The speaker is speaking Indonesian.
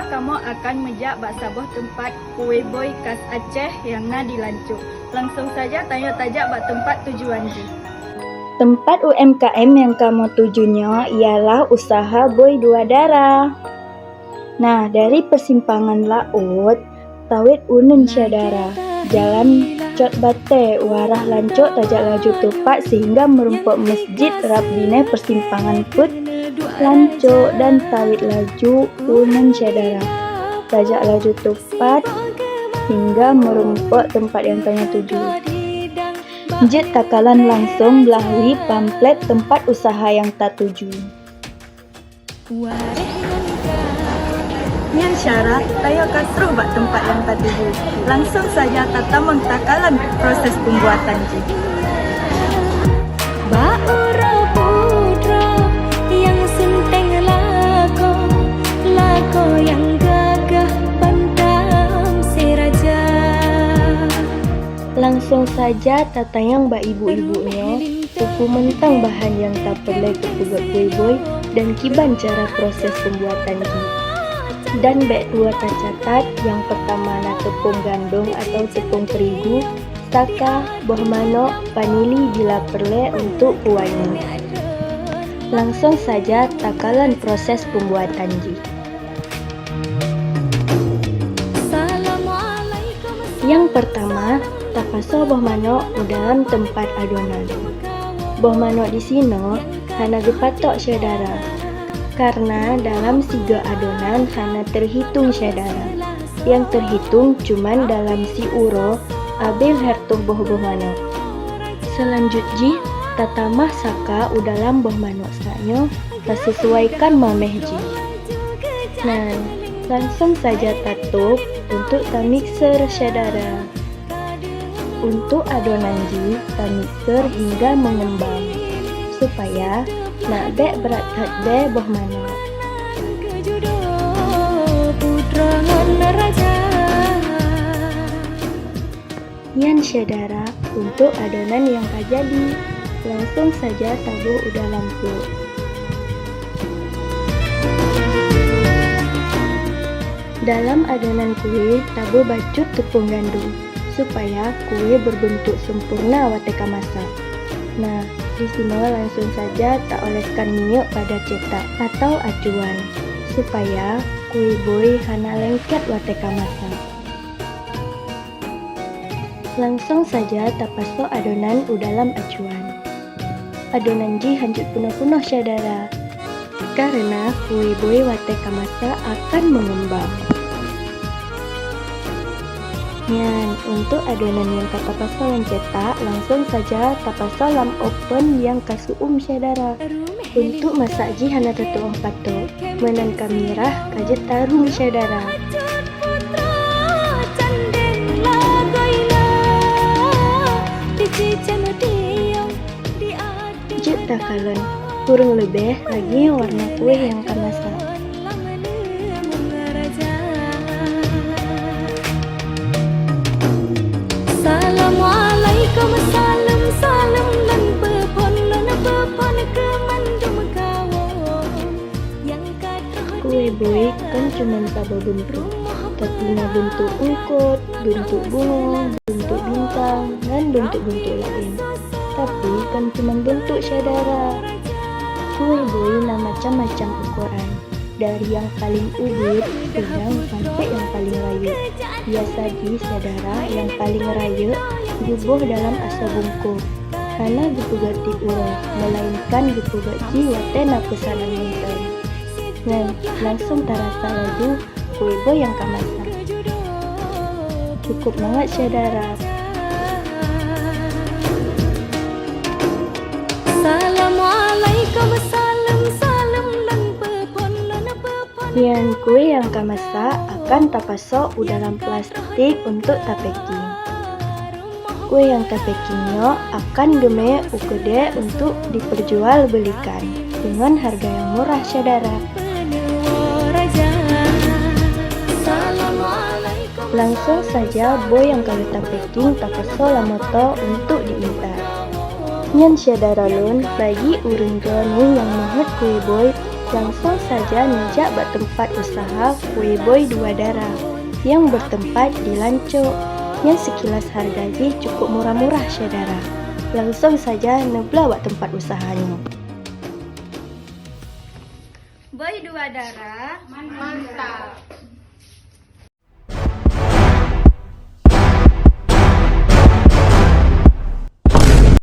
kamu akan menjak bak sabuh tempat kue boy khas Aceh yang na di Lancuk. Langsung saja tanya tajak bak tempat tujuan ji. Tempat UMKM yang kamu tujunya ialah usaha Boy Dua Darah. Nah, dari persimpangan laut, tawit unun syadara, jalan Cot Bate, warah Lancuk tajak laju tupak sehingga merumpuk masjid Rabbine persimpangan put Lancuk dan tawit laju unun syadara, tajak laju tupat hingga merumpuk tempat yang tanya tuju. Jit takalan langsung melalui pamflet tempat usaha yang tak tuju. Nian syarat, tayo kasruh bak tempat yang tak tuju. Langsung saja tata mengtakalan proses pembuatan ji. Yang senteng lako yang gagah pandang si raja. Langsung saja tatayang mbak ibu-ibunya tuku mentang bahan yang tak perlu ketugat kue boy dan kiban cara proses pembuatan ji. Dan bek dua tercatat, yang pertama na tepung gandum atau tepung terigu, saka, boh manok, vanili bila perlu untuk kuahnya. Langsung saja takalan proses pembuatan ji. Yang pertama, tapaso boh manok dalam tempat adonan. Boh manok di sini hana gepatok syadara, karena dalam siga adonan hana terhitung syadara. Yang terhitung cuman dalam si uro abil hertuh boh manok. Selanjutnya, tatamah saka dalam boh manok saknyo sesuaikan mameh ji. Nah, langsung saja tatup untuk mixer syadara. Untuk adonan ji, mixer hingga mengembang supaya nak bek berat be boh manok. Yan syadara, untuk adonan yang tak jadi, langsung saja tabuh dalam kue. Dalam adonan kue, tabuh bacut tepung gandum supaya kue berbentuk sempurna wateka masak. Nah, di sini langsung saja tak oleskan minyak pada cetak atau acuan supaya kue boy hana lengket wateka masak. Langsung saja tapaso adonan dalam acuan. Adonan ji hancur penuh-penuh syadara, karena kue boy wateka masak akan mengembang. Yan, untuk adonan yang tapaso cetak, langsung saja tapaso lam open yang kasuum syadara. Untuk masak ji hana tetuang patok, menan kamirah kajet tarum syadara. Jet takalan, kurang lebih lagi warna kue yang kemasak. Assalamualaikum salam lan pepon kemandum kawon yang Kue boy kan cuma sabah bentuk, tapi na bentuk ungkut, bentuk bunga, bentuk bintang, dan bentuk-bentuk lain. Tapi kan cuma bentuk syadara. Kue boy na macam-macam ukuran, dari yang paling ubud sedang sampai yang paling rayu. Biasa di syadara yang paling rayu gubuh dalam asa bungkuk, karena gupugat ti uro, melainkan gupugat ji watena pesanan minten. Nah, langsung terasa laju kue boy yang kemasan. Cukup banget syadara. Assalamualaikum salam lan pepon Yang kue yang kemasak akan tapaso dalam plastik untuk tapeking. Kue yang tapekingnya akan geme ukude untuk diperjualbelikan dengan harga yang murah syadara. Langsung saja boy yang kali tapeking tapaso lamoto untuk diintar. Nyan syadara lun bagi urun ganu yang mahat kue boy Langsung saja nejak bak tempat usaha Kue Boy Dua Darah yang bertempat di Lancuk, yang sekilas harganya cukup murah-murah saudara. Langsung saja nebla bak tempat usahanya. Boy Dua Darah, mantap.